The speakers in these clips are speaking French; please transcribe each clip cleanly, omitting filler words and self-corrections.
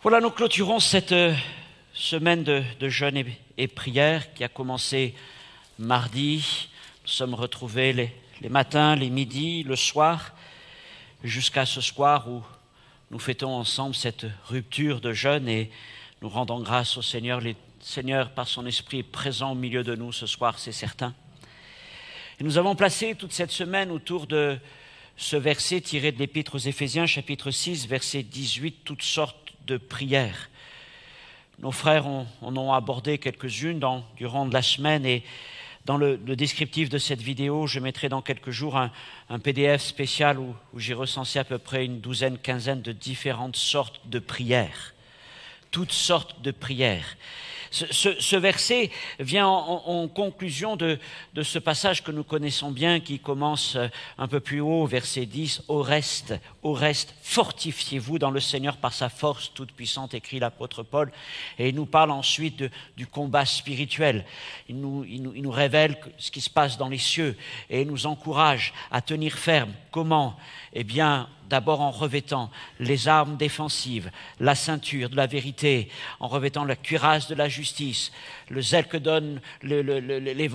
Voilà, nous clôturons cette semaine de jeûne et prière qui a commencé mardi. Nous sommes retrouvés les matins, les midis, le soir, jusqu'à ce soir où nous fêtons ensemble cette rupture de jeûne et nous rendons grâce au Seigneur. Le Seigneur, par son Esprit, est présent au milieu de nous ce soir, c'est certain. Et nous avons placé toute cette semaine autour de ce verset tiré de l'Épître aux Éphésiens, chapitre 6, verset 18, toutes sortes de prières. Nos frères en ont abordé quelques-unes durant la semaine et dans le descriptif de cette vidéo, je mettrai dans quelques jours un PDF spécial où j'ai recensé à peu près une douzaine, quinzaine de différentes sortes de prières. Toutes sortes de prières. Ce verset vient en conclusion de ce passage que nous connaissons bien, qui commence un peu plus haut, verset 10, « Au reste, fortifiez-vous dans le Seigneur par sa force toute puissante », écrit l'apôtre Paul. Et il nous parle ensuite du combat spirituel. Il nous révèle ce qui se passe dans les cieux et il nous encourage à tenir ferme. Comment ? Eh bien, d'abord en revêtant les armes défensives, la ceinture de la vérité, en revêtant la cuirasse de la justice, le zèle que donne les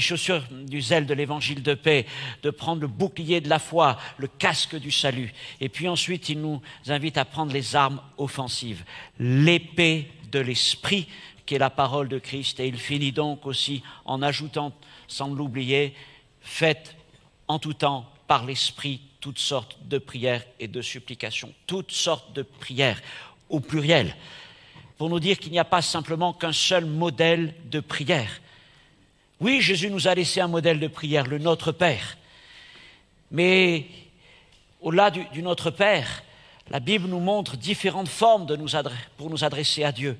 chaussures du zèle de l'évangile de paix, de prendre le bouclier de la foi, le casque du salut. Et puis ensuite, il nous invite à prendre les armes offensives, l'épée de l'esprit, qui est la parole de Christ. Et il finit donc aussi en ajoutant, sans l'oublier, faites en tout temps par l'esprit toutes sortes de prières et de supplications, toutes sortes de prières au pluriel, pour nous dire qu'il n'y a pas simplement qu'un seul modèle de prière. Oui, Jésus nous a laissé un modèle de prière, le Notre Père. Mais au-delà du Notre Père, la Bible nous montre différentes formes pour nous adresser à Dieu.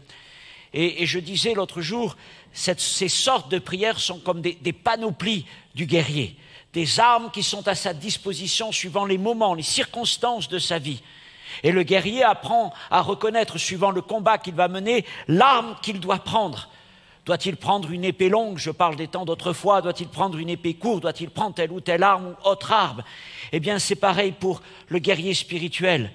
Et je disais l'autre jour, ces sortes de prières sont comme des panoplies du guerrier, des armes qui sont à sa disposition suivant les moments, les circonstances de sa vie. Et le guerrier apprend à reconnaître, suivant le combat qu'il va mener, l'arme qu'il doit prendre. Doit-il prendre une épée longue ? Je parle des temps d'autrefois. Doit-il prendre une épée courte ? Doit-il prendre telle ou telle arme ou autre arme ? Eh bien, c'est pareil pour le guerrier spirituel.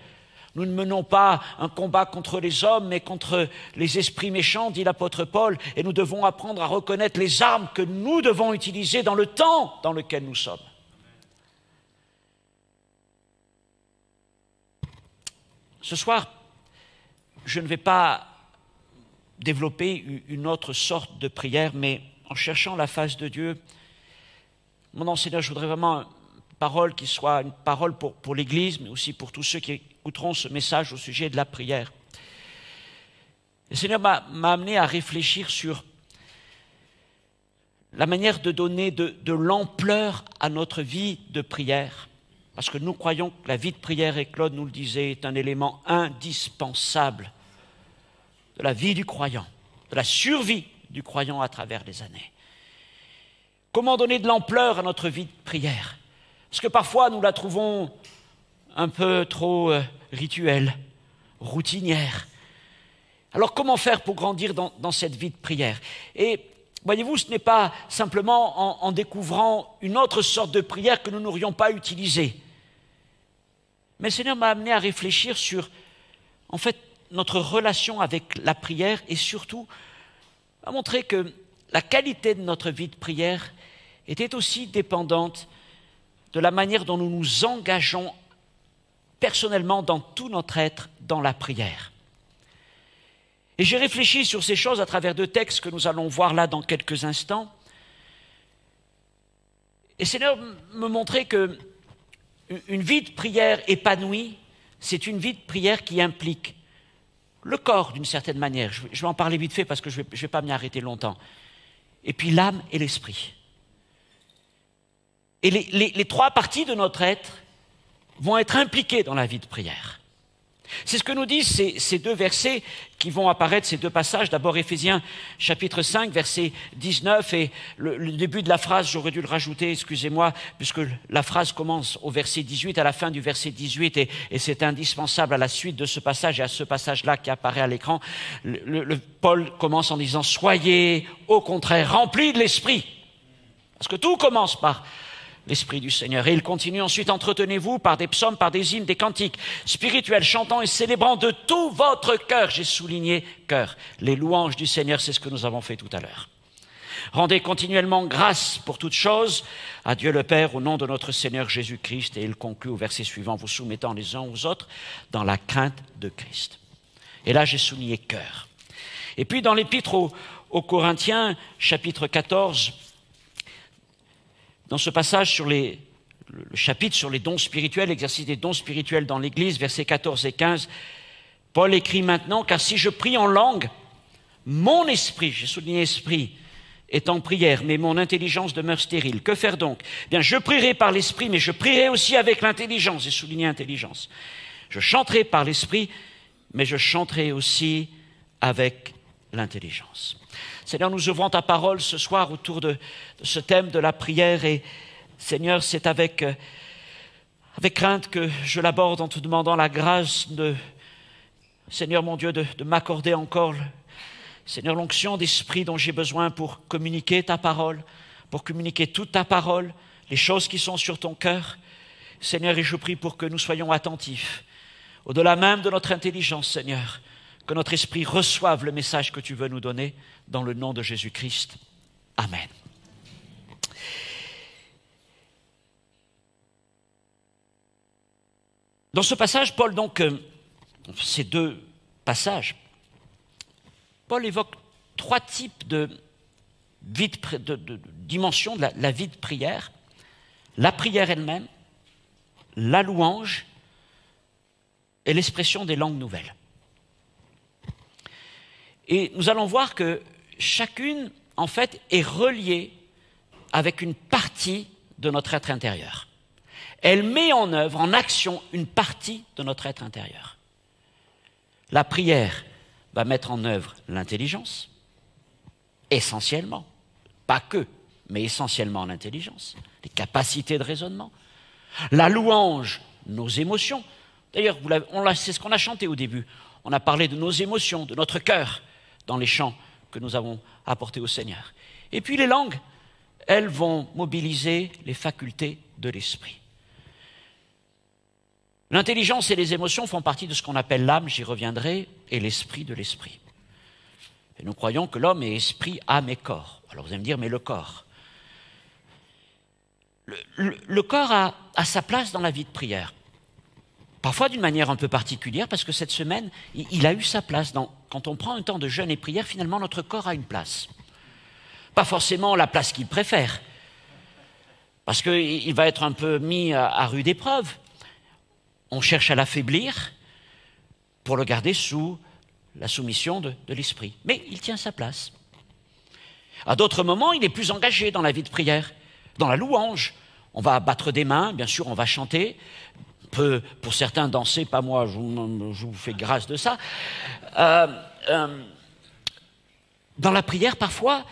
Nous ne menons pas un combat contre les hommes, mais contre les esprits méchants, dit l'apôtre Paul, et nous devons apprendre à reconnaître les armes que nous devons utiliser dans le temps dans lequel nous sommes. Ce soir, je ne vais pas développer une autre sorte de prière, mais en cherchant la face de Dieu, mon enseigneur, je voudrais vraiment une parole qui soit une parole pour l'Église, mais aussi pour tous ceux qui écouteront ce message au sujet de la prière. Le Seigneur m'a amené à réfléchir sur la manière de donner de l'ampleur à notre vie de prière. Parce que nous croyons que la vie de prière, et Claude nous le disait, est un élément indispensable de la vie du croyant, de la survie du croyant à travers les années. Comment donner de l'ampleur à notre vie de prière ? Parce que parfois nous la trouvons un peu trop rituelle, routinière. Alors comment faire pour grandir dans cette vie de prière ? Et voyez-vous, ce n'est pas simplement en découvrant une autre sorte de prière que nous n'aurions pas utilisée. Mais le Seigneur m'a amené à réfléchir sur, en fait, notre relation avec la prière et surtout à montrer que la qualité de notre vie de prière était aussi dépendante de la manière dont nous nous engageons personnellement dans tout notre être dans la prière. Et j'ai réfléchi sur ces choses à travers deux textes que nous allons voir là dans quelques instants. Et le Seigneur me montrait qu'une vie de prière épanouie, c'est une vie de prière qui implique le corps d'une certaine manière. Je vais en parler vite fait parce que je ne vais pas m'y arrêter longtemps. Et puis l'âme et l'esprit. Et les trois parties de notre être vont être impliquées dans la vie de prière. C'est ce que nous disent ces deux versets qui vont apparaître, ces deux passages. D'abord Éphésiens chapitre 5, verset 19, et le début de la phrase, j'aurais dû le rajouter, excusez-moi, puisque la phrase commence au verset 18, à la fin du verset 18, et c'est indispensable à la suite de ce passage et à ce passage-là qui apparaît à l'écran. Paul commence en disant « Soyez au contraire remplis de l'esprit ». Parce que tout commence par l'Esprit du Seigneur. Et il continue ensuite, entretenez-vous par des psaumes, par des hymnes, des cantiques spirituels, chantant et célébrant de tout votre cœur. J'ai souligné cœur. Les louanges du Seigneur, c'est ce que nous avons fait tout à l'heure. Rendez continuellement grâce pour toutes choses à Dieu le Père au nom de notre Seigneur Jésus-Christ. Et il conclut au verset suivant, vous soumettant les uns aux autres dans la crainte de Christ. Et là, j'ai souligné cœur. Et puis dans l'épître aux Corinthiens, chapitre 14, dans ce passage sur le chapitre sur les dons spirituels, l'exercice des dons spirituels dans l'Église, versets 14 et 15, Paul écrit maintenant, car si je prie en langue, mon esprit, j'ai souligné esprit, est en prière, mais mon intelligence demeure stérile. Que faire donc? Bien, je prierai par l'esprit, mais je prierai aussi avec l'intelligence, j'ai souligné intelligence. Je chanterai par l'esprit, mais je chanterai aussi avec l'intelligence. Seigneur, nous ouvrons ta parole ce soir autour de ce thème de la prière et Seigneur, c'est avec crainte que je l'aborde en te demandant la grâce de, Seigneur mon Dieu, de m'accorder encore, Seigneur, l'onction d'esprit dont j'ai besoin pour communiquer ta parole, pour communiquer toute ta parole, les choses qui sont sur ton cœur. Seigneur, et je prie pour que nous soyons attentifs, au-delà même de notre intelligence, Seigneur, que notre esprit reçoive le message que tu veux nous donner dans le nom de Jésus-Christ. Amen. Dans ce passage, Paul, donc, ces deux passages, Paul évoque trois types de dimensions de la vie de prière. La prière elle-même, la louange et l'expression des langues nouvelles. Et nous allons voir que chacune, en fait, est reliée avec une partie de notre être intérieur. Elle met en œuvre, en action, une partie de notre être intérieur. La prière va mettre en œuvre l'intelligence, essentiellement, pas que, mais essentiellement l'intelligence, les capacités de raisonnement. La louange, nos émotions. D'ailleurs, c'est ce qu'on a chanté au début. On a parlé de nos émotions, de notre cœur, dans les chants que nous avons apportés au Seigneur. Et puis les langues, elles vont mobiliser les facultés de l'esprit. L'intelligence et les émotions font partie de ce qu'on appelle l'âme, j'y reviendrai, et l'esprit de l'esprit. Et nous croyons que l'homme est esprit, âme et corps. Alors vous allez me dire, mais le corps? Le corps a sa place dans la vie de prière. Parfois d'une manière un peu particulière, parce que cette semaine, il a eu sa place. Quand on prend un temps de jeûne et prière, finalement, notre corps a une place. Pas forcément la place qu'il préfère, parce qu'il va être un peu mis à rude épreuve. On cherche à l'affaiblir pour le garder sous la soumission de l'esprit. Mais il tient sa place. À d'autres moments, il est plus engagé dans la vie de prière, dans la louange. On va battre des mains, bien sûr, on va chanter. Peut, pour certains, danser, pas moi, je vous fais grâce de ça. Dans la prière, parfois,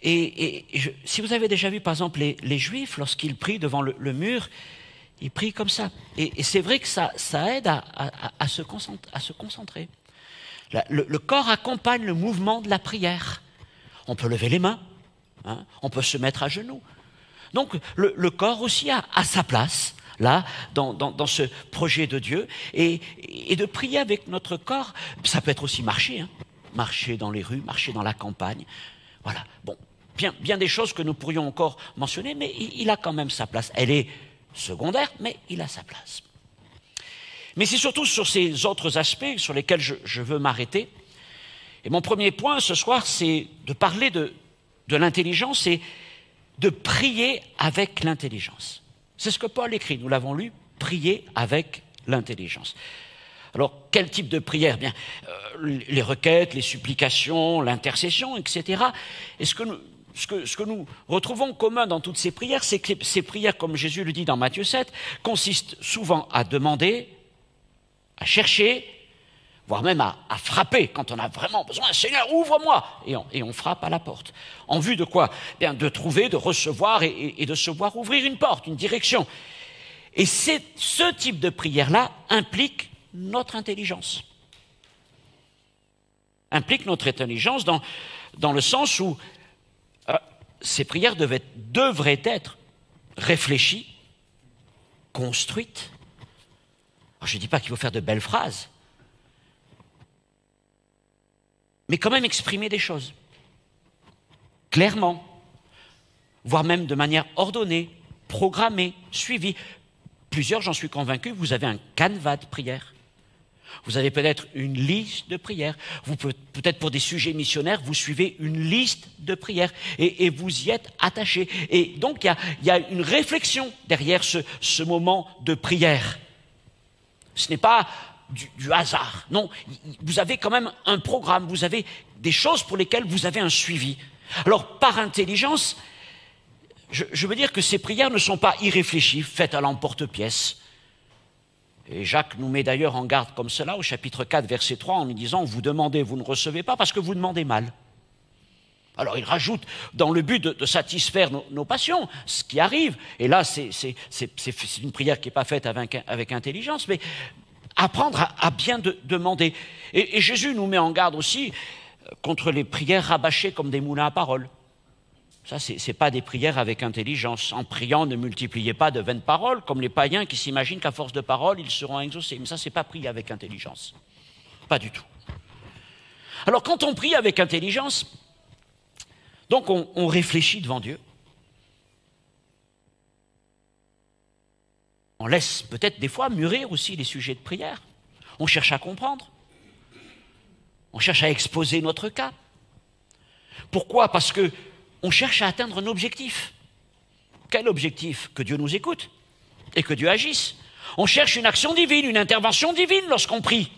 si vous avez déjà vu, par exemple, les Juifs, lorsqu'ils prient devant le mur, ils prient comme ça. Et c'est vrai que ça aide à se concentrer. Le corps accompagne le mouvement de la prière. On peut lever les mains, hein, on peut se mettre à genoux. Donc, le corps aussi a sa place, là, dans ce projet de Dieu. Et de prier avec notre corps, ça peut être aussi marcher, hein, marcher dans les rues, marcher dans la campagne. Voilà. Bon, bien des choses que nous pourrions encore mentionner, mais il a quand même sa place. Elle est secondaire, mais il a sa place. Mais c'est surtout sur ces autres aspects sur lesquels je veux m'arrêter. Et mon premier point ce soir, c'est de parler de l'intelligence et de prier avec l'intelligence. C'est ce que Paul écrit, nous l'avons lu, prier avec l'intelligence. Alors, quel type de prière? Bien, les requêtes, les supplications, l'intercession, etc. Et ce que nous retrouvons en commun dans toutes ces prières, c'est que ces prières, comme Jésus le dit dans Matthieu 7, consistent souvent à demander, à chercher, voire même à frapper quand on a vraiment besoin. « Seigneur, ouvre-moi » et on frappe à la porte. En vue de quoi? Bien, de trouver, de recevoir et de se voir ouvrir une porte, une direction. Et ce type de prière-là implique notre intelligence. Implique notre intelligence dans le sens où ces prières devraient être réfléchie, construite. Alors, je ne dis pas qu'il faut faire de belles phrases, mais quand même exprimer des choses, clairement, voire même de manière ordonnée, programmée, suivie. Plusieurs, j'en suis convaincu, vous avez un canevas de prière. Vous avez peut-être une liste de prières. Vous peut-être pour des sujets missionnaires, vous suivez une liste de prières et vous y êtes attaché. Et donc, il y a une réflexion derrière ce moment de prière. Ce n'est pas du hasard. Non, vous avez quand même un programme. Vous avez des choses pour lesquelles vous avez un suivi. Alors, par intelligence, je veux dire que ces prières ne sont pas irréfléchies, faites à l'emporte-pièce. Et Jacques nous met d'ailleurs en garde comme cela au chapitre 4, verset 3, en nous disant « Vous demandez, vous ne recevez pas parce que vous demandez mal ». Alors il rajoute, dans le but de satisfaire nos passions, ce qui arrive, et là c'est une prière qui n'est pas faite avec intelligence, mais apprendre à bien demander. Et Jésus nous met en garde aussi contre les prières rabâchées comme des moulins à parole. Ça, ce n'est pas des prières avec intelligence. En priant, ne multipliez pas de vaines paroles, comme les païens qui s'imaginent qu'à force de paroles, ils seront exaucés. Mais ça, ce n'est pas prier avec intelligence. Pas du tout. Alors, quand on prie avec intelligence, donc on réfléchit devant Dieu. On laisse peut-être des fois mûrir aussi les sujets de prière. On cherche à comprendre. On cherche à exposer notre cas. Pourquoi ? Parce que on cherche à atteindre un objectif. Quel objectif ? Que Dieu nous écoute et que Dieu agisse. On cherche une action divine, une intervention divine lorsqu'on prie.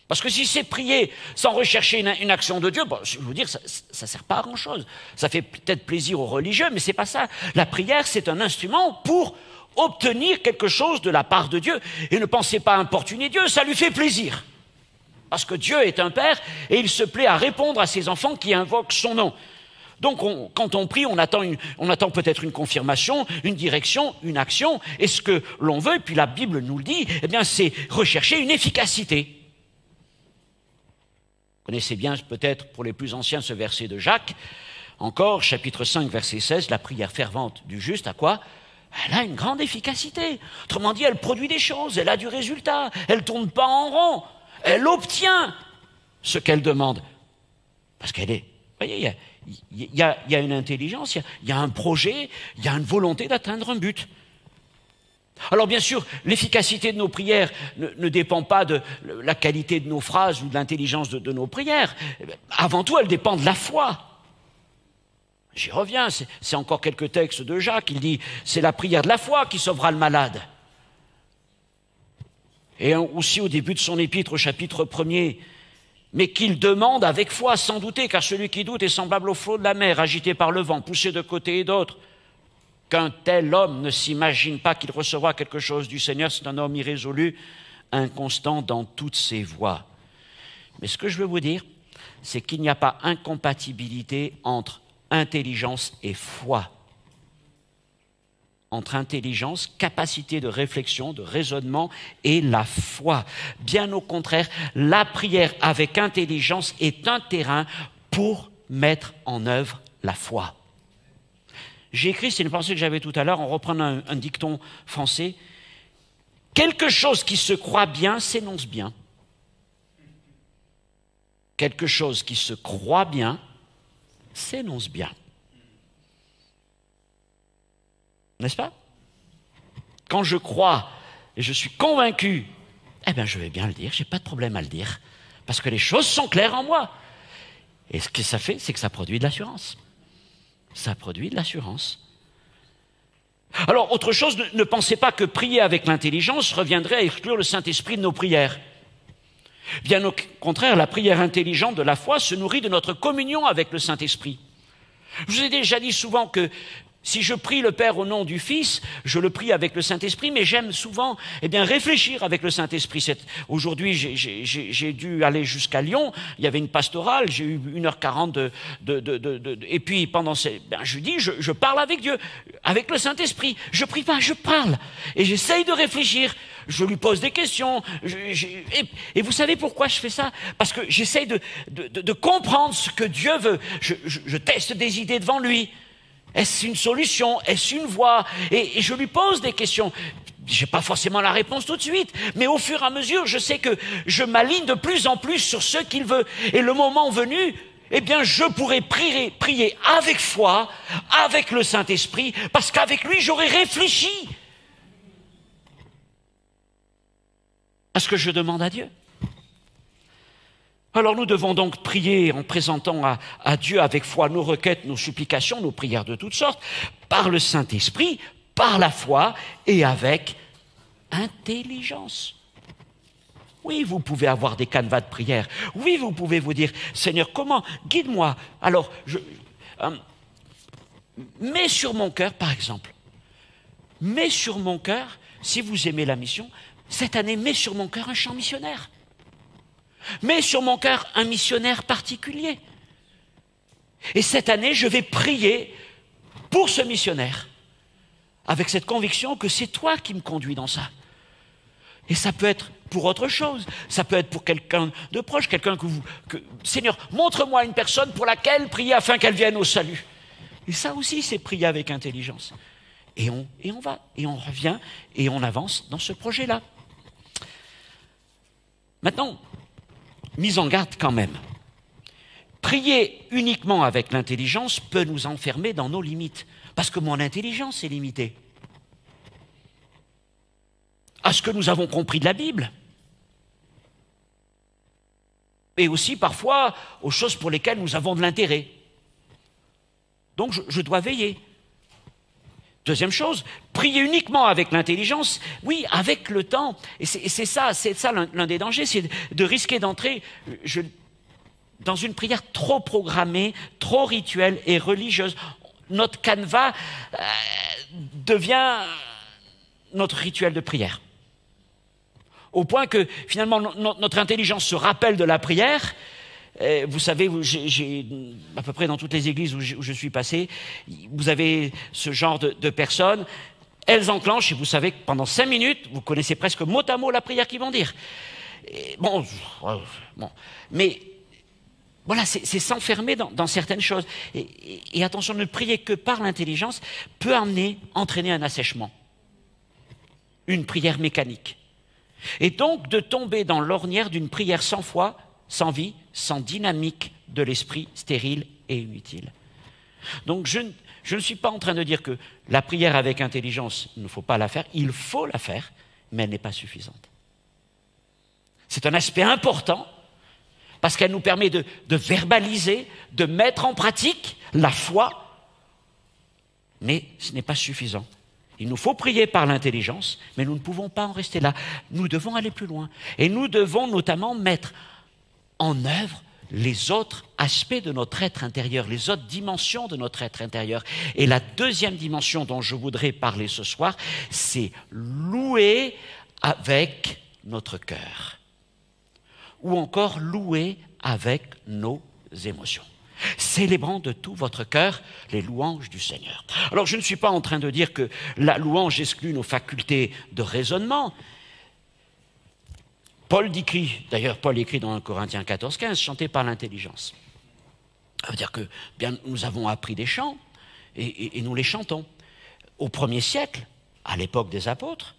Parce que si c'est prier sans rechercher une action de Dieu, bon, je veux dire, ça ne sert pas à grand-chose. Ça fait peut-être plaisir aux religieux, mais ce n'est pas ça. La prière, c'est un instrument pour obtenir quelque chose de la part de Dieu. Et ne pensez pas importuner Dieu, ça lui fait plaisir. Parce que Dieu est un Père et il se plaît à répondre à ses enfants qui invoquent son nom. Donc, quand on prie, on attend peut-être une confirmation, une direction, une action. Et ce que l'on veut, et puis la Bible nous le dit, eh bien, c'est rechercher une efficacité. Vous connaissez bien peut-être pour les plus anciens ce verset de Jacques. Encore, chapitre 5, verset 16, la prière fervente du juste, à quoi ? Elle a une grande efficacité. Autrement dit, elle produit des choses, elle a du résultat, elle ne tourne pas en rond, elle obtient ce qu'elle demande. Parce qu'elle est... Vous voyez, il y a une intelligence, il y a un projet, il y a une volonté d'atteindre un but. Alors bien sûr, l'efficacité de nos prières ne dépend pas de la qualité de nos phrases ou de l'intelligence de nos prières. Avant tout, elle dépend de la foi. J'y reviens, c'est encore quelques textes de Jacques, il dit « c'est la prière de la foi qui sauvera le malade ». Et aussi au début de son épître, au chapitre 1er, mais qu'il demande avec foi, sans douter, car celui qui doute est semblable au flot de la mer, agité par le vent, poussé de côté et d'autre. Qu'un tel homme ne s'imagine pas qu'il recevra quelque chose du Seigneur, c'est un homme irrésolu, inconstant dans toutes ses voies. Mais ce que je veux vous dire, c'est qu'il n'y a pas incompatibilité entre intelligence et foi. Entre intelligence, capacité de réflexion, de raisonnement et la foi. Bien au contraire, la prière avec intelligence est un terrain pour mettre en œuvre la foi. J'ai écrit, c'est une pensée que j'avais tout à l'heure, en reprenant un dicton français. Quelque chose qui se croit bien s'énonce bien. Quelque chose qui se croit bien s'énonce bien. N'est-ce pas ? Quand je crois et je suis convaincu, eh bien je vais bien le dire, je n'ai pas de problème à le dire, parce que les choses sont claires en moi. Et ce que ça fait, c'est que ça produit de l'assurance. Ça produit de l'assurance. Alors, autre chose, ne pensez pas que prier avec l'intelligence reviendrait à exclure le Saint-Esprit de nos prières. Bien au contraire, la prière intelligente de la foi se nourrit de notre communion avec le Saint-Esprit. Je vous ai déjà dit souvent que si je prie le Père au nom du Fils, je le prie avec le Saint-Esprit, mais j'aime souvent réfléchir avec le Saint-Esprit. Aujourd'hui, j'ai dû aller jusqu'à Lyon, il y avait une pastorale, j'ai eu 1h40 et puis pendant je dis, je parle avec Dieu, avec le Saint-Esprit. Je prie pas, je parle. Et j'essaye de réfléchir, je lui pose des questions. Et vous savez pourquoi je fais ça ? Parce que j'essaye de comprendre ce que Dieu veut. Je teste des idées devant lui. Est-ce une solution? Est-ce une voie? Et je lui pose des questions. Je n'ai pas forcément la réponse tout de suite, mais au fur et à mesure, je sais que je m'aligne de plus en plus sur ce qu'il veut. Et le moment venu, eh bien, je pourrai prier avec foi, avec le Saint-Esprit, parce qu'avec lui, j'aurai réfléchi à ce que je demande à Dieu. Alors nous devons donc prier en présentant à Dieu avec foi nos requêtes, nos supplications, nos prières de toutes sortes, par le Saint-Esprit, par la foi et avec intelligence. Oui, vous pouvez avoir des canevas de prière. Oui, vous pouvez vous dire, Seigneur, comment? Guide-moi. Alors, mets sur mon cœur, par exemple, mets sur mon cœur, si vous aimez la mission, cette année, mets sur mon cœur un chant missionnaire. Mets sur mon cœur un missionnaire particulier. Et cette année, je vais prier pour ce missionnaire, avec cette conviction que c'est toi qui me conduis dans ça. Et ça peut être pour autre chose, ça peut être pour quelqu'un de proche, quelqu'un Seigneur, montre-moi une personne pour laquelle prier afin qu'elle vienne au salut. Et ça aussi, c'est prier avec intelligence. Et on va, et on revient, et on avance dans ce projet-là. Maintenant, mise en garde quand même. Prier uniquement avec l'intelligence peut nous enfermer dans nos limites, parce que mon intelligence est limitée à ce que nous avons compris de la Bible, et aussi parfois aux choses pour lesquelles nous avons de l'intérêt. Donc je dois veiller. Deuxième chose, prier uniquement avec l'intelligence, oui, avec le temps, et c'est ça l'un des dangers, c'est de risquer d'entrer dans une prière trop programmée, trop rituelle et religieuse. Notre canevas devient notre rituel de prière. Au point que, finalement, notre intelligence se rappelle de la prière. Vous savez, j'ai à peu près dans toutes les églises où je suis passé, vous avez ce genre de personnes. Elles enclenchent, et vous savez que pendant 5 minutes, vous connaissez presque mot à mot la prière qu'ils vont dire. Bon. Mais voilà, c'est s'enfermer dans certaines choses. Et attention, ne prier que par l'intelligence peut entraîner un assèchement, une prière mécanique. Et donc de tomber dans l'ornière d'une prière sans foi, sans vie, sans dynamique de l'esprit, stérile et inutile. Donc je ne suis pas en train de dire que la prière avec intelligence, il ne faut pas la faire, il faut la faire, mais elle n'est pas suffisante. C'est un aspect important, parce qu'elle nous permet de verbaliser, de mettre en pratique la foi, mais ce n'est pas suffisant. Il nous faut prier par l'intelligence, mais nous ne pouvons pas en rester là. Nous devons aller plus loin. Et nous devons notamment mettre en œuvre les autres aspects de notre être intérieur, les autres dimensions de notre être intérieur. Et la deuxième dimension dont je voudrais parler ce soir, c'est louer avec notre cœur. Ou encore louer avec nos émotions. Célébrant de tout votre cœur les louanges du Seigneur. Alors je ne suis pas en train de dire que la louange exclut nos facultés de raisonnement. Paul écrit dans 1 Corinthiens 14-15, chanter par l'intelligence. Ça veut dire que bien, nous avons appris des chants et nous les chantons. Au 1er siècle, à l'époque des apôtres,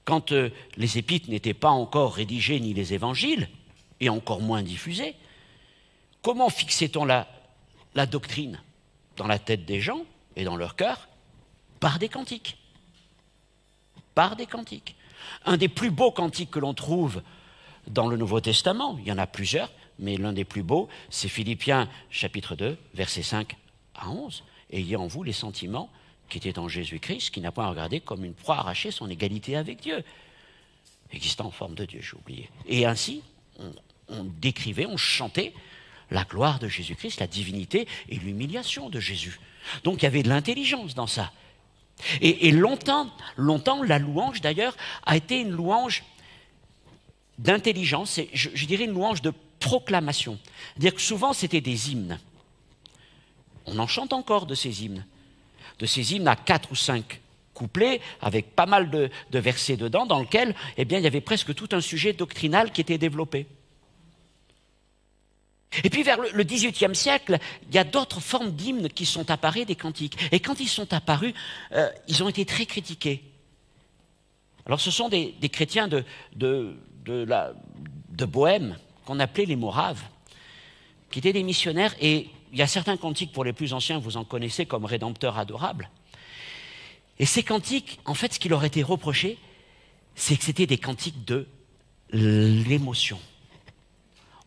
quand les épîtres n'étaient pas encore rédigés ni les évangiles, et encore moins diffusés, comment fixait-on la doctrine dans la tête des gens et dans leur cœur? Par des cantiques. Par des cantiques. Un des plus beaux cantiques que l'on trouve dans le Nouveau Testament, il y en a plusieurs, mais l'un des plus beaux, c'est Philippiens chapitre 2, versets 5 à 11. « Ayez en vous les sentiments qui étaient en Jésus-Christ, qui n'a point regardé comme une proie arrachée son égalité avec Dieu. » Existant en forme de Dieu, j'ai oublié. Et ainsi, on décrivait, on chantait la gloire de Jésus-Christ, la divinité et l'humiliation de Jésus. Donc il y avait de l'intelligence dans ça. Et longtemps, la louange d'ailleurs a été une louange d'intelligence, je dirais une louange de proclamation. C'est-à-dire que souvent c'était des hymnes. On en chante encore de ces hymnes à 4 ou 5 couplets, avec pas mal de versets dedans, dans lesquels il y avait presque tout un sujet doctrinal qui était développé. Et puis vers le XVIIIe siècle, il y a d'autres formes d'hymnes qui sont apparues, des cantiques. Et quand ils sont apparus, ils ont été très critiqués. Alors ce sont des chrétiens de Bohême, qu'on appelait les Moraves, qui étaient des missionnaires. Et il y a certains cantiques, pour les plus anciens, vous en connaissez, comme Rédempteur adorable. Et ces cantiques, en fait, ce qui leur était reproché, c'est que c'était des cantiques de l'émotion.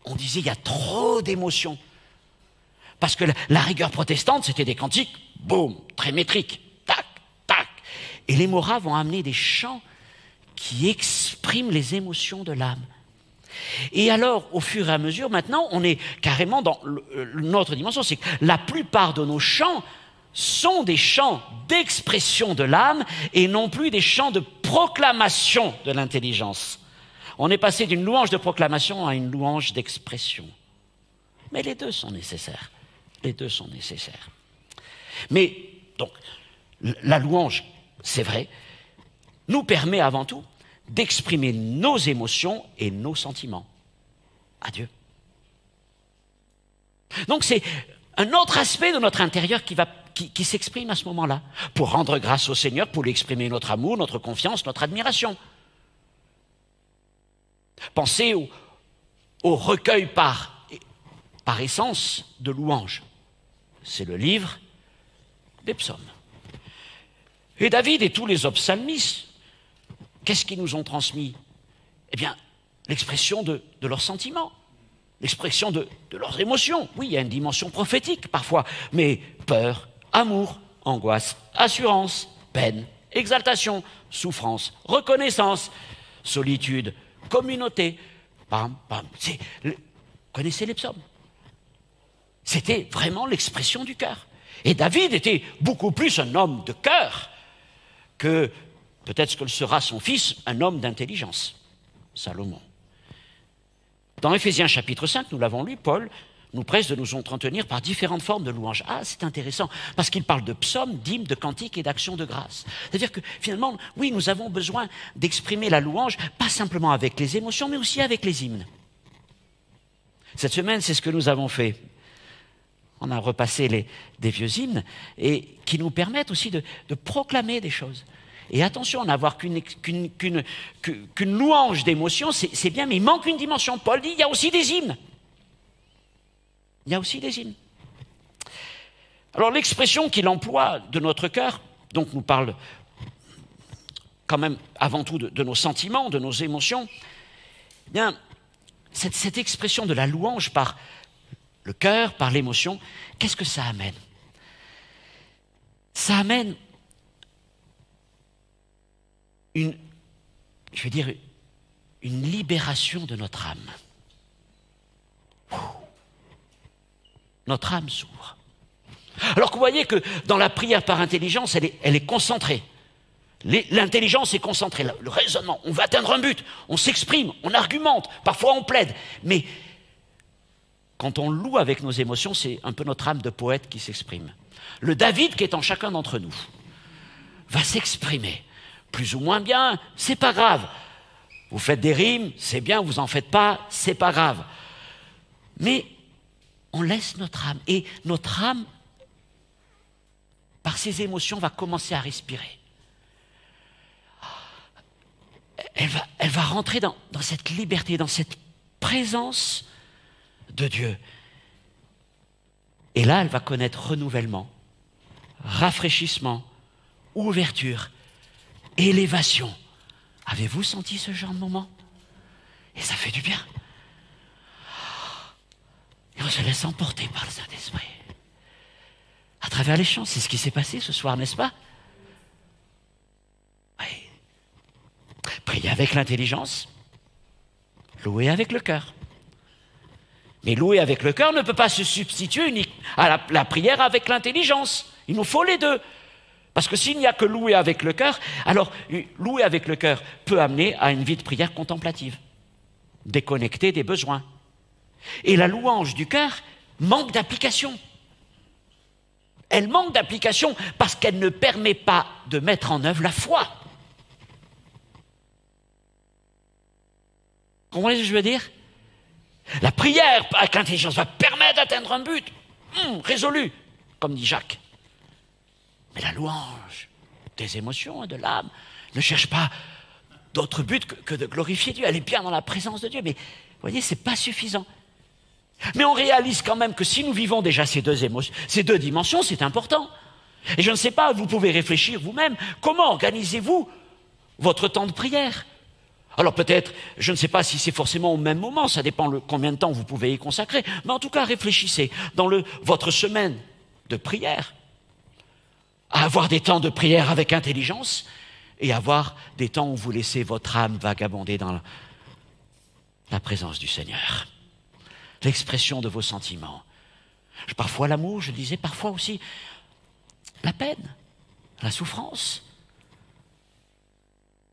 On disait, il y a trop d'émotions. Parce que la rigueur protestante, c'était des cantiques, boum, très métriques, tac, tac. Et les Moraves ont amené des chants qui expriment les émotions de l'âme. Et alors, au fur et à mesure, maintenant, on est carrément dans notre dimension. C'est que la plupart de nos chants sont des chants d'expression de l'âme et non plus des chants de proclamation de l'intelligence. On est passé d'une louange de proclamation à une louange d'expression. Mais les deux sont nécessaires. Les deux sont nécessaires. Mais, donc, la louange, c'est vrai, nous permet avant tout d'exprimer nos émotions et nos sentiments à Dieu. Donc, c'est un autre aspect de notre intérieur qui s'exprime à ce moment-là, pour rendre grâce au Seigneur, pour lui exprimer notre amour, notre confiance, notre admiration. Pensez au recueil par essence de louanges. C'est le livre des psaumes. Et David et tous les autres psalmistes, qu'est-ce qu'ils nous ont transmis? Eh bien, l'expression de leurs sentiments, l'expression de leurs émotions. Oui, il y a une dimension prophétique parfois, mais peur, amour, angoisse, assurance, peine, exaltation, souffrance, reconnaissance, solitude, communauté. Bam, bam. Vous connaissez les psaumes? C'était vraiment l'expression du cœur. Et David était beaucoup plus un homme de cœur que peut-être ce que sera son fils, un homme d'intelligence, Salomon. Dans Éphésiens chapitre 5, nous l'avons lu, Paul nous presse de nous entretenir par différentes formes de louanges. Ah, c'est intéressant, parce qu'il parle de psaumes, d'hymnes, de cantiques et d'actions de grâce. C'est-à-dire que finalement, oui, nous avons besoin d'exprimer la louange, pas simplement avec les émotions, mais aussi avec les hymnes. Cette semaine, c'est ce que nous avons fait. On a repassé des vieux hymnes, et qui nous permettent aussi de proclamer des choses. Et attention, à n'avoir qu'une louange d'émotion, c'est bien, mais il manque une dimension. Paul dit, il y a aussi des hymnes. Il y a aussi des hymnes. Alors l'expression qu'il emploie de notre cœur, donc nous parle quand même avant tout de nos sentiments, de nos émotions, eh bien, cette expression de la louange par le cœur, par l'émotion, qu'est-ce que ça amène? Ça amène une libération de notre âme. Notre âme s'ouvre. Alors que vous voyez que dans la prière par intelligence, elle est concentrée. L'intelligence est concentrée, le raisonnement, on va atteindre un but, on s'exprime, on argumente, parfois on plaide. Mais quand on loue avec nos émotions, c'est un peu notre âme de poète qui s'exprime. Le David qui est en chacun d'entre nous va s'exprimer. Plus ou moins bien, c'est pas grave. Vous faites des rimes, c'est bien, vous en faites pas, c'est pas grave. Mais on laisse notre âme, et notre âme, par ses émotions, va commencer à respirer. Elle va rentrer dans cette liberté, dans cette présence de Dieu. Et là, elle va connaître renouvellement, rafraîchissement, ouverture, élévation. Avez-vous senti ce genre de moment? Et ça fait du bien. Et on se laisse emporter par le Saint-Esprit. À travers les chants, c'est ce qui s'est passé ce soir, n'est-ce pas? Oui. Prier avec l'intelligence, louer avec le cœur. Mais louer avec le cœur ne peut pas se substituer à la prière avec l'intelligence. Il nous faut les deux. Parce que s'il n'y a que louer avec le cœur, alors louer avec le cœur peut amener à une vie de prière contemplative, déconnectée des besoins. Et la louange du cœur manque d'application. Elle manque d'application parce qu'elle ne permet pas de mettre en œuvre la foi. Vous comprenez ce que je veux dire? La prière avec l'intelligence va permettre d'atteindre un but résolu, comme dit Jacques. Mais la louange des émotions et de l'âme ne cherche pas d'autre but que de glorifier Dieu. Elle est bien dans la présence de Dieu, mais vous voyez, ce n'est pas suffisant. Mais on réalise quand même que si nous vivons déjà ces deux dimensions, c'est important. Et je ne sais pas, vous pouvez réfléchir vous-même, comment organisez-vous votre temps de prière? Alors peut-être, je ne sais pas si c'est forcément au même moment, ça dépend combien de temps vous pouvez y consacrer, mais en tout cas réfléchissez dans votre semaine de prière, à avoir des temps de prière avec intelligence et avoir des temps où vous laissez votre âme vagabonder dans la présence du Seigneur. L'expression de vos sentiments. Parfois l'amour, je disais, parfois aussi la peine, la souffrance.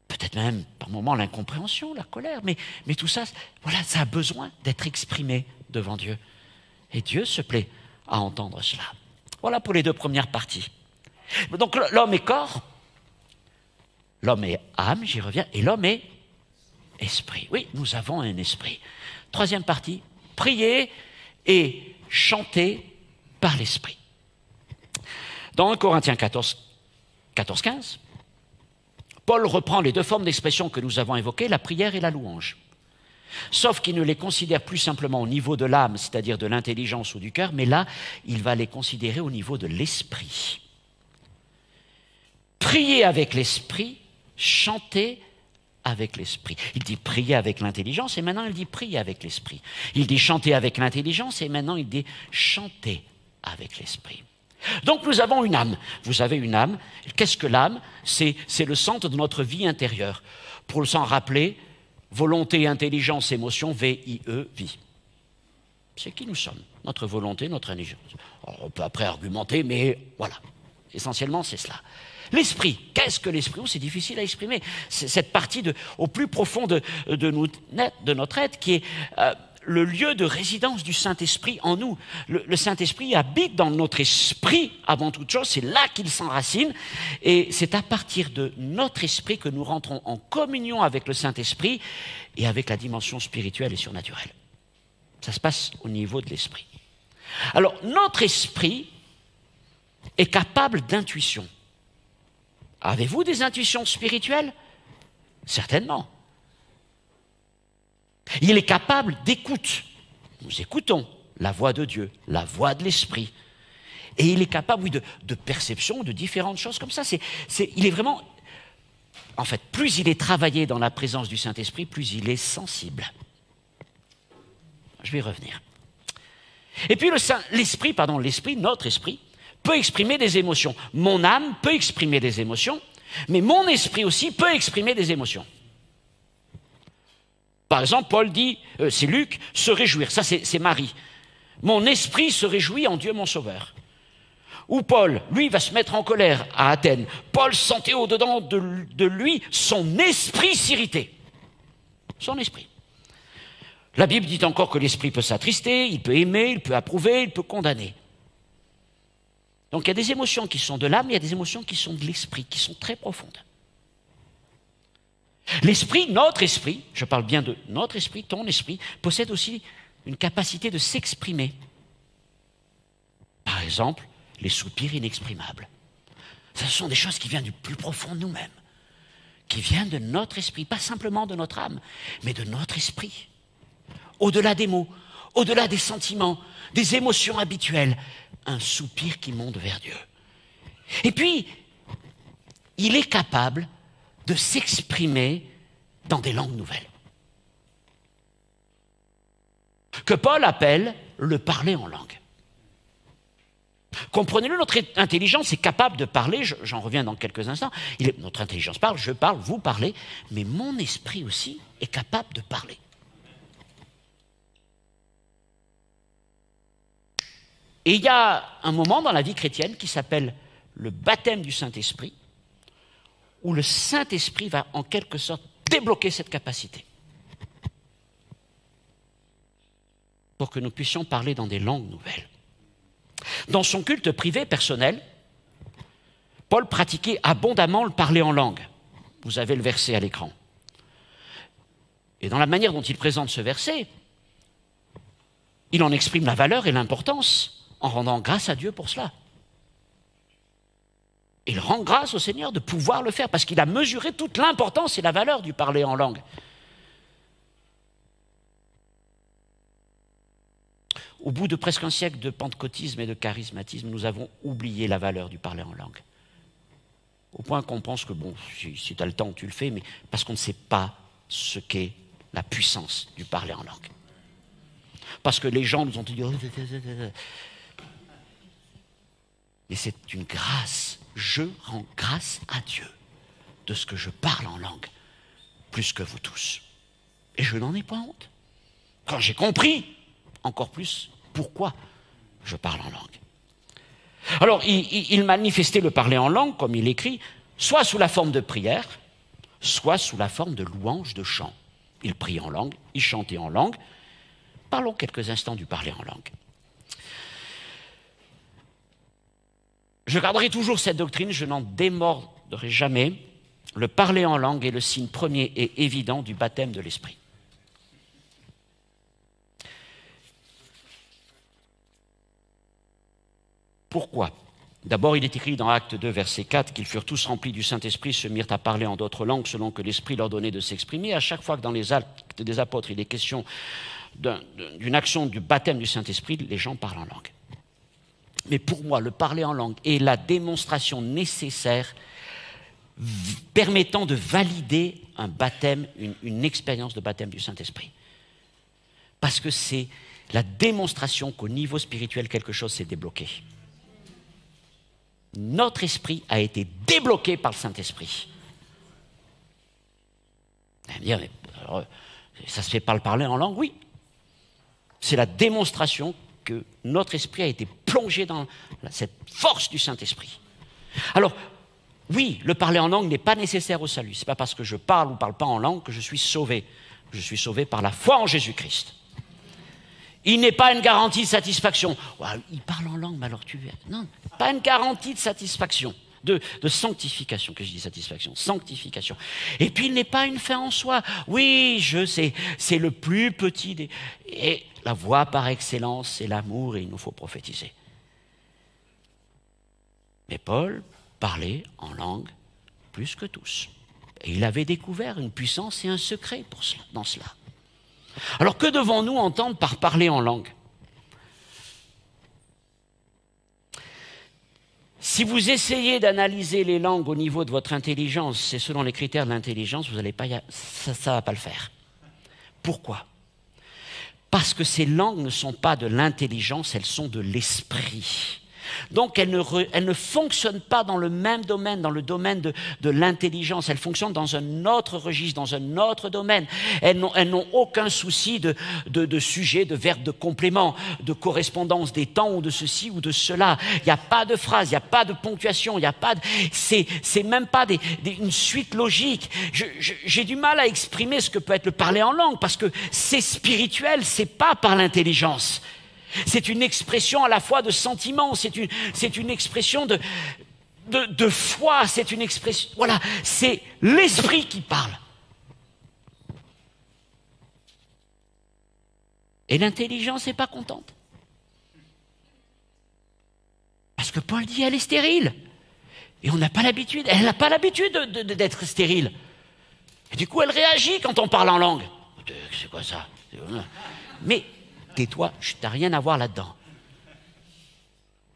Peut-être même par moments l'incompréhension, la colère, mais tout ça, voilà, ça a besoin d'être exprimé devant Dieu. Et Dieu se plaît à entendre cela. Voilà pour les deux premières parties. Donc l'homme est corps, l'homme est âme, j'y reviens, et l'homme est esprit. Oui, nous avons un esprit. Troisième partie, prier et chanter par l'esprit. Dans 1 Corinthiens 14, 15, Paul reprend les deux formes d'expression que nous avons évoquées, la prière et la louange. Sauf qu'il ne les considère plus simplement au niveau de l'âme, c'est-à-dire de l'intelligence ou du cœur, mais là, il va les considérer au niveau de l'esprit. Prier avec l'esprit, chanter avec l'esprit. Il dit prier avec l'intelligence et maintenant il dit prier avec l'esprit. Il dit chanter avec l'intelligence et maintenant il dit chanter avec l'esprit. Donc nous avons une âme. Vous avez une âme. Qu'est-ce que l'âme? C'est le centre de notre vie intérieure. Pour s'en rappeler, volonté, intelligence, émotion, V-I-E, vie. C'est qui nous sommes. Notre volonté, notre intelligence. Alors, on peut après argumenter, mais voilà. Essentiellement, c'est cela. L'esprit, qu'est-ce que l'esprit? C'est difficile à exprimer. C'est cette partie au plus profond de notre être qui est le lieu de résidence du Saint-Esprit en nous. Le Saint-Esprit habite dans notre esprit avant toute chose, c'est là qu'il s'enracine et c'est à partir de notre esprit que nous rentrons en communion avec le Saint-Esprit et avec la dimension spirituelle et surnaturelle. Ça se passe au niveau de l'esprit. Alors, notre esprit est capable d'intuition. Avez-vous des intuitions spirituelles? Certainement. Il est capable d'écoute. Nous écoutons la voix de Dieu, la voix de l'esprit. Et il est capable, oui, de perception de différentes choses comme ça. Il est vraiment... En fait, plus il est travaillé dans la présence du Saint-Esprit, plus il est sensible. Je vais y revenir. Et puis l'esprit, notre esprit, peut exprimer des émotions. Mon âme peut exprimer des émotions, mais mon esprit aussi peut exprimer des émotions. Par exemple, Paul dit, c'est Luc, se réjouir, ça c'est Marie. Mon esprit se réjouit en Dieu mon Sauveur. Ou Paul, lui, va se mettre en colère à Athènes. Paul sentait au-dedans de lui son esprit s'irriter. Son esprit. La Bible dit encore que l'esprit peut s'attrister, il peut aimer, il peut approuver, il peut condamner. Donc il y a des émotions qui sont de l'âme, il y a des émotions qui sont de l'esprit, qui sont très profondes. L'esprit, notre esprit, je parle bien de notre esprit, ton esprit, possède aussi une capacité de s'exprimer. Par exemple, les soupirs inexprimables. Ce sont des choses qui viennent du plus profond de nous-mêmes, qui viennent de notre esprit, pas simplement de notre âme, mais de notre esprit. Au-delà des mots, au-delà des sentiments, des émotions habituelles, un soupir qui monte vers Dieu. Et puis, il est capable de s'exprimer dans des langues nouvelles, que Paul appelle le parler en langue. Comprenez-le, notre intelligence est capable de parler, j'en reviens dans quelques instants, notre intelligence parle, je parle, vous parlez, mais mon esprit aussi est capable de parler. Et il y a un moment dans la vie chrétienne qui s'appelle le baptême du Saint-Esprit, où le Saint-Esprit va en quelque sorte débloquer cette capacité pour que nous puissions parler dans des langues nouvelles. Dans son culte privé personnel, Paul pratiquait abondamment le parler en langue. Vous avez le verset à l'écran. Et dans la manière dont il présente ce verset, il en exprime la valeur et l'importance en rendant grâce à Dieu pour cela. Il rend grâce au Seigneur de pouvoir le faire parce qu'il a mesuré toute l'importance et la valeur du parler en langue. Au bout de presque un siècle de pentecôtisme et de charismatisme, nous avons oublié la valeur du parler en langue. Au point qu'on pense que, bon, si tu as le temps, tu le fais, mais parce qu'on ne sait pas ce qu'est la puissance du parler en langue. Parce que les gens nous ont dit... Mais c'est une grâce. Je rends grâce à Dieu de ce que je parle en langue, plus que vous tous. Et je n'en ai pas honte. Quand j'ai compris, encore plus, pourquoi je parle en langue. Alors, il manifestait le parler en langue, comme il écrit, soit sous la forme de prière, soit sous la forme de louange, de chant. Il priait en langue, il chantait en langue. Parlons quelques instants du parler en langue. Je garderai toujours cette doctrine, je n'en démordrai jamais. Le parler en langue est le signe premier et évident du baptême de l'Esprit. Pourquoi ? D'abord, il est écrit dans Actes 2, verset 4, qu'ils furent tous remplis du Saint-Esprit, se mirent à parler en d'autres langues selon que l'Esprit leur donnait de s'exprimer. À chaque fois que dans les Actes des Apôtres, il est question d'une action du baptême du Saint-Esprit, les gens parlent en langue. Mais pour moi, le parler en langue est la démonstration nécessaire permettant de valider un baptême, une expérience de baptême du Saint-Esprit. Parce que c'est la démonstration qu'au niveau spirituel, quelque chose s'est débloqué. Notre esprit a été débloqué par le Saint-Esprit. Vous allez me dire, mais alors, ça se fait par le parler en langue? Oui. C'est la démonstration que notre esprit a été plongé dans cette force du Saint-Esprit. Alors, oui, le parler en langue n'est pas nécessaire au salut. Ce n'est pas parce que je parle ou parle pas en langue que je suis sauvé. Je suis sauvé par la foi en Jésus-Christ. Il n'est pas une garantie de satisfaction. Ouais, il parle en langue, mais alors tu... Non, pas une garantie de satisfaction, de sanctification, que je dis satisfaction, sanctification. Et puis il n'est pas une fin en soi. Oui, je sais, c'est le plus petit des... Et la voie par excellence, c'est l'amour et il nous faut prophétiser. Mais Paul parlait en langue plus que tous. Et il avait découvert une puissance et un secret dans cela. Alors que devons-nous entendre par parler en langue? Si vous essayez d'analyser les langues au niveau de votre intelligence, c'est selon les critères de l'intelligence, vous n'allez pas ça ne va pas le faire. Pourquoi? Parce que ces langues ne sont pas de l'intelligence, elles sont de l'esprit. Donc elles ne fonctionnent pas dans le même domaine, dans le domaine de l'intelligence. Elles fonctionnent dans un autre registre, dans un autre domaine. Elles n'ont aucun souci de sujet, de verbe, de complément, de correspondance des temps ou de ceci ou de cela. Il n'y a pas de phrase, il n'y a pas de ponctuation, il n'y a pas c'est même pas une suite logique. J'ai du mal à exprimer ce que peut être le parler en langue parce que c'est spirituel, c'est pas par l'intelligence. C'est une expression à la fois de sentiment, c'est une expression de foi, c'est une expression... Voilà, c'est l'esprit qui parle. Et l'intelligence n'est pas contente. Parce que Paul dit, elle est stérile. Et on n'a pas l'habitude, elle n'a pas l'habitude d'être stérile. Et du coup, elle réagit quand on parle en langue. C'est quoi ça? Mais... tais-toi, tu n'as rien à voir là-dedans.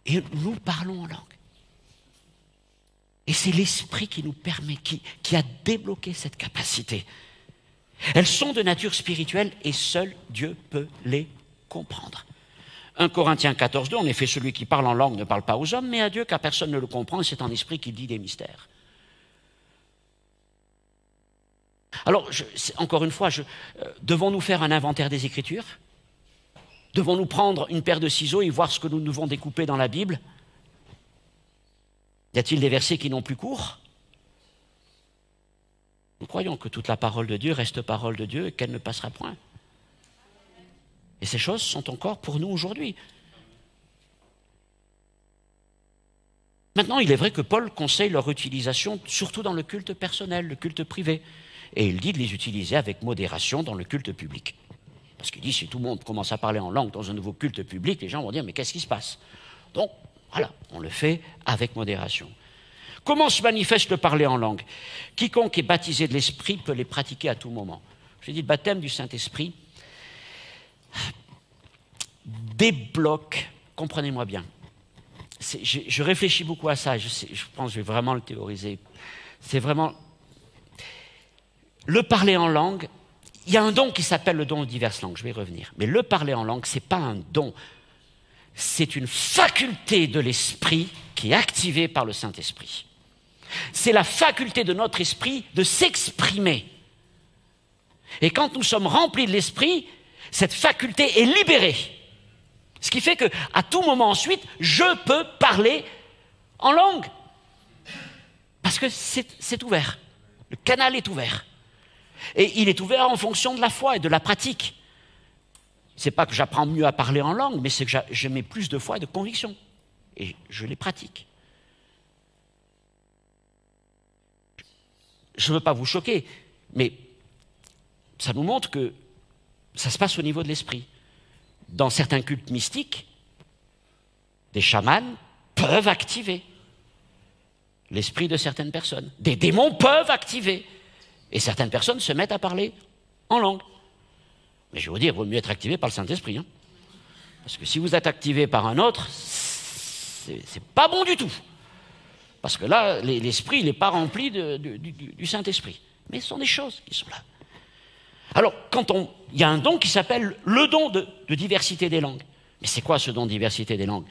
Et nous parlons en langue. Et c'est l'esprit qui nous permet, qui a débloqué cette capacité. Elles sont de nature spirituelle et seul Dieu peut les comprendre. 1 Corinthiens 14, 2, en effet, celui qui parle en langue ne parle pas aux hommes, mais à Dieu, car personne ne le comprend, et c'est en esprit qu'il dit des mystères. Alors, encore une fois, devons-nous faire un inventaire des Écritures ? Devons-nous prendre une paire de ciseaux et voir ce que nous devons découper dans la Bible? Y a-t-il des versets qui n'ont plus cours? Nous croyons que toute la parole de Dieu reste parole de Dieu et qu'elle ne passera point. Et ces choses sont encore pour nous aujourd'hui. Maintenant, il est vrai que Paul conseille leur utilisation surtout dans le culte personnel, le culte privé. Et il dit de les utiliser avec modération dans le culte public. Parce qu'il dit, si tout le monde commence à parler en langue dans un nouveau culte public, les gens vont dire, mais qu'est-ce qui se passe? Donc, voilà, on le fait avec modération. Comment se manifeste le parler en langue? Quiconque est baptisé de l'Esprit peut les pratiquer à tout moment. Je dis, le baptême du Saint-Esprit débloque, comprenez-moi bien. Je réfléchis beaucoup à ça, je pense que je vais vraiment le théoriser. C'est vraiment... Le parler en langue, il y a un don qui s'appelle le don de diverses langues, je vais y revenir. Mais le parler en langue, ce n'est pas un don, c'est une faculté de l'esprit qui est activée par le Saint-Esprit. C'est la faculté de notre esprit de s'exprimer. Et quand nous sommes remplis de l'esprit, cette faculté est libérée. Ce qui fait qu'à tout moment ensuite, je peux parler en langue. Parce que c'est ouvert. Le canal est ouvert. Et il est ouvert en fonction de la foi et de la pratique. Ce n'est pas que j'apprends mieux à parler en langue, mais c'est que je mets plus de foi et de conviction. Et je les pratique. Je ne veux pas vous choquer, mais ça nous montre que ça se passe au niveau de l'esprit. Dans certains cultes mystiques, des chamans peuvent activer l'esprit de certaines personnes. Des démons peuvent activer. Et certaines personnes se mettent à parler en langue. Mais je vais vous dire, il vaut mieux être activé par le Saint-Esprit. Hein. Parce que si vous êtes activé par un autre, c'est pas bon du tout. Parce que là, l'esprit, il n'est pas rempli du Saint-Esprit. Mais ce sont des choses qui sont là. Alors, il y a un don qui s'appelle le don de diversité des langues. Mais c'est quoi ce don de diversité des langues?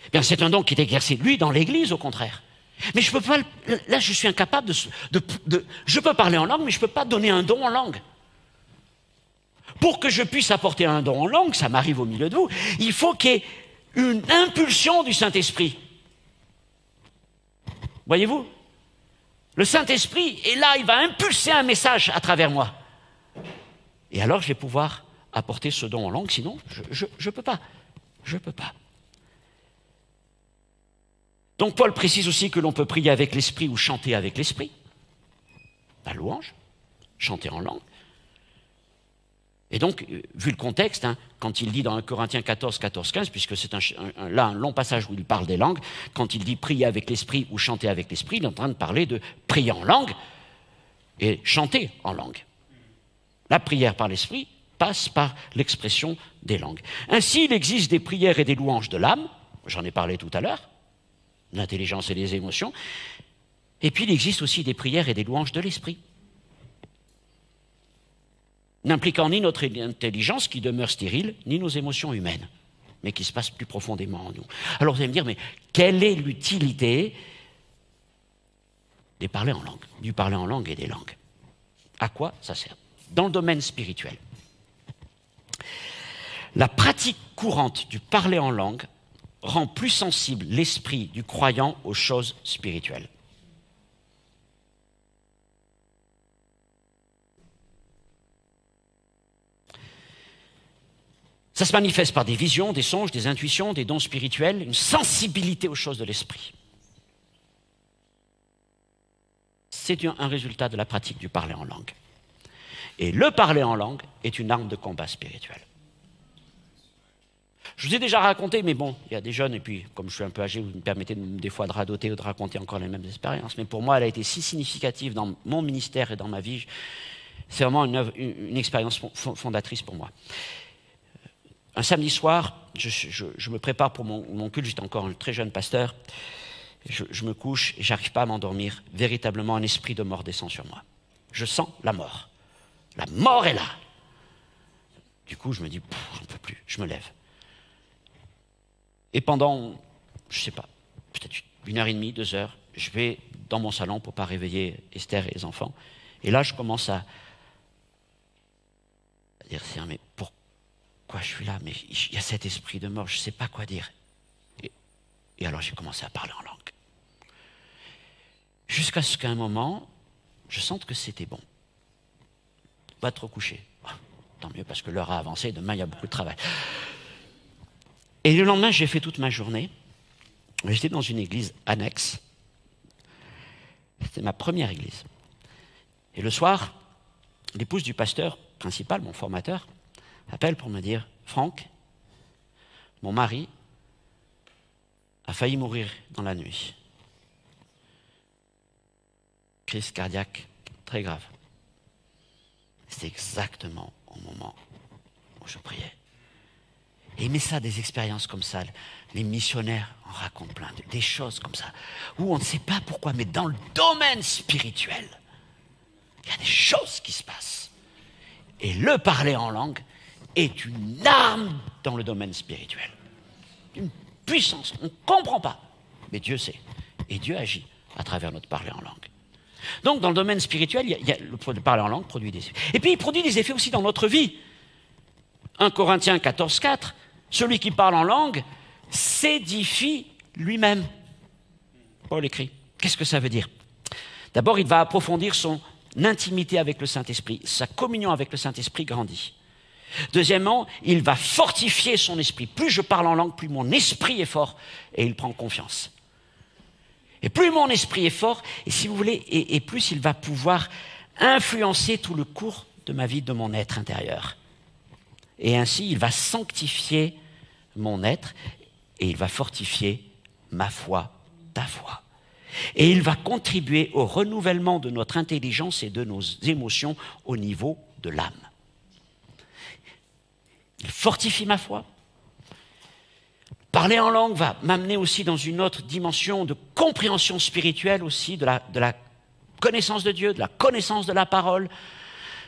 Eh bien, c'est un don qui est exercé, lui, dans l'Église, au contraire. Mais je peux pas, là, je suis incapable je peux parler en langue, mais je ne peux pas donner un don en langue. Pour que je puisse apporter un don en langue, ça m'arrive au milieu de vous, il faut qu'il y ait une impulsion du Saint-Esprit. Voyez-vous? Le Saint-Esprit est là, il va impulser un message à travers moi. Et alors, je vais pouvoir apporter ce don en langue, sinon, je ne peux pas. Je ne peux pas. Donc, Paul précise aussi que l'on peut prier avec l'esprit ou chanter avec l'esprit. La louange, chanter en langue. Et donc, vu le contexte, hein, quand il dit dans 1 Corinthiens 14, 15, puisque c'est là un long passage où il parle des langues, quand il dit prier avec l'esprit ou chanter avec l'esprit, il est en train de parler de prier en langue et chanter en langue. La prière par l'esprit passe par l'expression des langues. Ainsi, il existe des prières et des louanges de l'âme, j'en ai parlé tout à l'heure, l'intelligence et les émotions, et puis il existe aussi des prières et des louanges de l'esprit, n'impliquant ni notre intelligence qui demeure stérile, ni nos émotions humaines, mais qui se passent plus profondément en nous. Alors vous allez me dire, mais quelle est l'utilité des parler en langue, du parler en langue et des langues? À quoi ça sert? Dans le domaine spirituel, la pratique courante du parler en langue rend plus sensible l'esprit du croyant aux choses spirituelles. Ça se manifeste par des visions, des songes, des intuitions, des dons spirituels, une sensibilité aux choses de l'esprit. C'est un résultat de la pratique du parler en langue. Et le parler en langue est une arme de combat spirituel. Je vous ai déjà raconté, mais bon, il y a des jeunes, et puis comme je suis un peu âgé, vous me permettez des fois de radoter ou de raconter encore les mêmes expériences, mais pour moi, elle a été si significative dans mon ministère et dans ma vie. C'est vraiment une expérience fondatrice pour moi. Un samedi soir, je me prépare pour mon culte, j'étais encore un très jeune pasteur, je me couche et je n'arrive pas à m'endormir. Véritablement, un esprit de mort descend sur moi. Je sens la mort. La mort est là. Du coup, je me dis, j'en peux plus, je me lève. Et pendant, je ne sais pas, peut-être 1h30, 2 heures, je vais dans mon salon pour ne pas réveiller Esther et les enfants. Et là, je commence à dire, mais pourquoi je suis là? Mais il y a cet esprit de mort, je ne sais pas quoi dire. Et alors, j'ai commencé à parler en langue. Jusqu'à ce qu'à un moment, je sente que c'était bon. Va te recoucher. Tant mieux, parce que l'heure a avancé, demain, il y a beaucoup de travail. Et le lendemain, j'ai fait toute ma journée. J'étais dans une église annexe. C'était ma première église. Et le soir, l'épouse du pasteur principal, mon formateur, appelle pour me dire, Franck, mon mari a failli mourir dans la nuit. Crise cardiaque très grave. C'est exactement au moment où je priais. Et mais ça, des expériences comme ça, les missionnaires en racontent plein, des choses comme ça, où on ne sait pas pourquoi, mais dans le domaine spirituel, il y a des choses qui se passent. Et le parler en langue est une arme dans le domaine spirituel. Une puissance, on ne comprend pas, mais Dieu sait. Et Dieu agit à travers notre parler en langue. Donc, dans le domaine spirituel, le parler en langue produit des effets. Et puis, il produit des effets aussi dans notre vie. 1 Corinthiens 14, 4, celui qui parle en langue s'édifie lui-même. Paul écrit. Qu'est-ce que ça veut dire? D'abord, il va approfondir son intimité avec le Saint-Esprit. Sa communion avec le Saint-Esprit grandit. Deuxièmement, il va fortifier son esprit. Plus je parle en langue, plus mon esprit est fort et il prend confiance. Et plus mon esprit est fort, et si vous voulez, et plus il va pouvoir influencer tout le cours de ma vie, de mon être intérieur. Et ainsi, il va sanctifier mon être et il va fortifier ma foi, ta foi. Et il va contribuer au renouvellement de notre intelligence et de nos émotions au niveau de l'âme. Il fortifie ma foi. Parler en langue va m'amener aussi dans une autre dimension de compréhension spirituelle aussi, de la connaissance de Dieu, de la connaissance de la parole,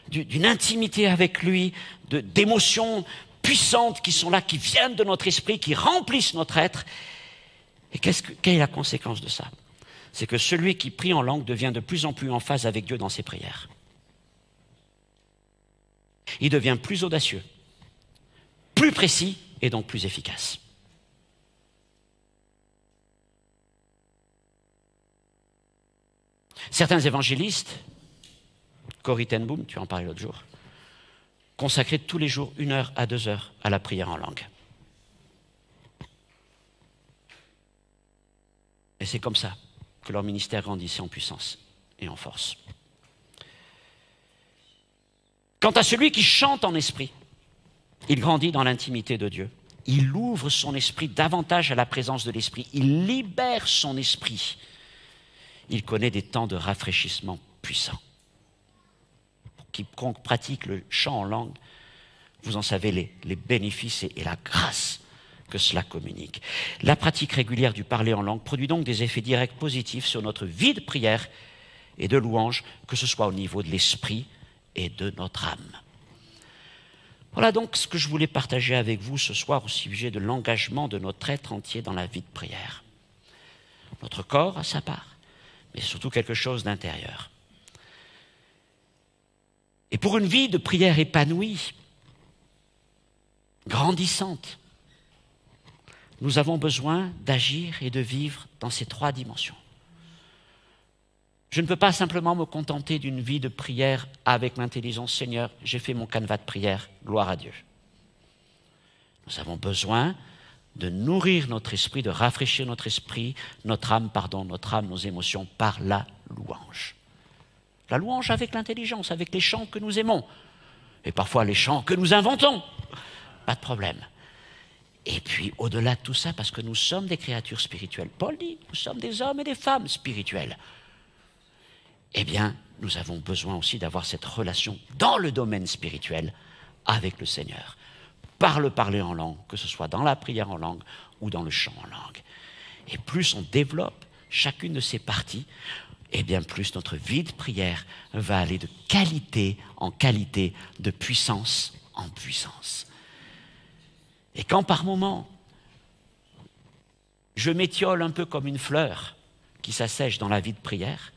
d'une intimité avec lui, d'émotions puissantes qui sont là, qui viennent de notre esprit, qui remplissent notre être. Et quelle est la conséquence de ça? C'est que celui qui prie en langue devient de plus en plus en phase avec Dieu dans ses prières. Il devient plus audacieux, plus précis et donc plus efficace. Certains évangélistes, Corrie ten Boom, tu en parlais l'autre jour, consacraient tous les jours 1 heure à 2 heures à la prière en langue. Et c'est comme ça que leur ministère grandissait en puissance et en force. Quant à celui qui chante en esprit, il grandit dans l'intimité de Dieu. Il ouvre son esprit davantage à la présence de l'esprit. Il libère son esprit. Il connaît des temps de rafraîchissement puissants. Pour quiconque pratique le chant en langue, vous en savez les bénéfices et la grâce que cela communique. La pratique régulière du parler en langue produit donc des effets directs positifs sur notre vie de prière et de louange, que ce soit au niveau de l'esprit et de notre âme. Voilà donc ce que je voulais partager avec vous ce soir au sujet de l'engagement de notre être entier dans la vie de prière. Notre corps a sa part, mais surtout quelque chose d'intérieur. Et pour une vie de prière épanouie, grandissante, nous avons besoin d'agir et de vivre dans ces 3 dimensions. Je ne peux pas simplement me contenter d'une vie de prière avec l'intelligence. Seigneur, j'ai fait mon canevas de prière, gloire à Dieu. Nous avons besoin de nourrir notre esprit, de rafraîchir notre esprit, notre âme, nos émotions par la louange. La louange avec l'intelligence, avec les chants que nous aimons. Et parfois les chants que nous inventons. Pas de problème. Et puis au-delà de tout ça, parce que nous sommes des créatures spirituelles. Paul dit, nous sommes des hommes et des femmes spirituels. Eh bien, nous avons besoin aussi d'avoir cette relation dans le domaine spirituel avec le Seigneur. Par le parler en langue, que ce soit dans la prière en langue ou dans le chant en langue. Et plus on développe chacune de ces parties, eh bien plus notre vie de prière va aller de qualité en qualité, de puissance en puissance. Et quand par moments, je m'étiole un peu comme une fleur qui s'assèche dans la vie de prière,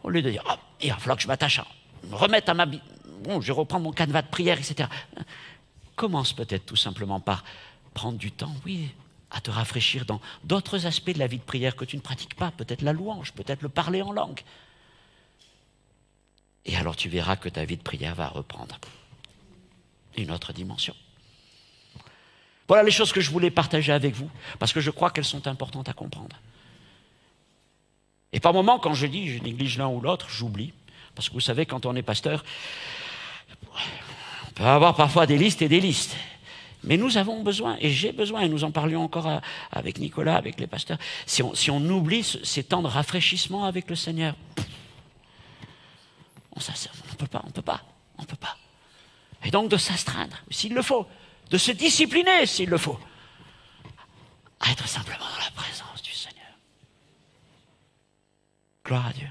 au lieu de dire oh, « il va falloir que je m'attache à me remettre à ma vie, bon, je vais reprendre mon canevas de prière, etc. » Commence peut-être tout simplement par prendre du temps, oui, à te rafraîchir dans d'autres aspects de la vie de prière que tu ne pratiques pas, peut-être la louange, peut-être le parler en langue. Et alors tu verras que ta vie de prière va reprendre une autre dimension. Voilà les choses que je voulais partager avec vous, parce que je crois qu'elles sont importantes à comprendre. Et par moments, quand je dis, je néglige l'un ou l'autre, j'oublie. Parce que vous savez, quand on est pasteur, On peut avoir parfois des listes et des listes. Mais nous avons besoin, et j'ai besoin, et nous en parlions encore avec Nicolas, avec les pasteurs, si on oublie ces temps de rafraîchissement avec le Seigneur, on ne peut pas. Et donc de s'astreindre, s'il le faut, de se discipliner, s'il le faut, à être simplement dans la présence du Seigneur. Gloire à Dieu.